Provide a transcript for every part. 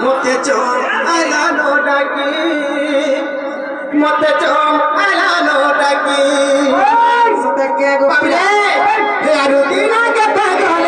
মতে চম আলানো ডাকি মতে চম আলানো ডাকি সতকে গোপিলা হে আরু দিন আগে পাগল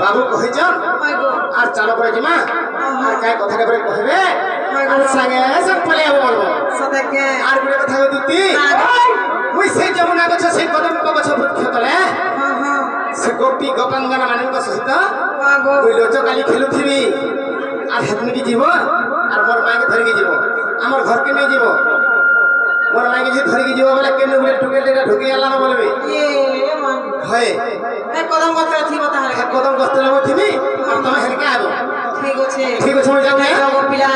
বাবু কহিছ আর চালো করে জিমা আর কাই কথা করে কহবে আর সঙ্গে সব পলে বলবো সতকে আর গুলো কথা দুতি মুই সেই যমুনা গছ সেই কদম গছ বৃক্ষ তলে সে গোপী গোপাঙ্গনা ମାନଙ୍କ সহিত মুই লোচ কালি খেলুথিবি আর হেতনিকি যাব আর মোর মাইকে ধরিকি যাব আমার ঘরকে নিয়ে যাব মোর মাইকে যে ধরিকি যাব বলে কেন বলে টুকেলটা ঢুকে আলানো বলবে হয় কদম গত্র থিব তাহলে কদম গস্ত লব থিবি আর তুমি হেরকে আবো ঠিক আছে ঠিক আছে মই যাও না গোপিলা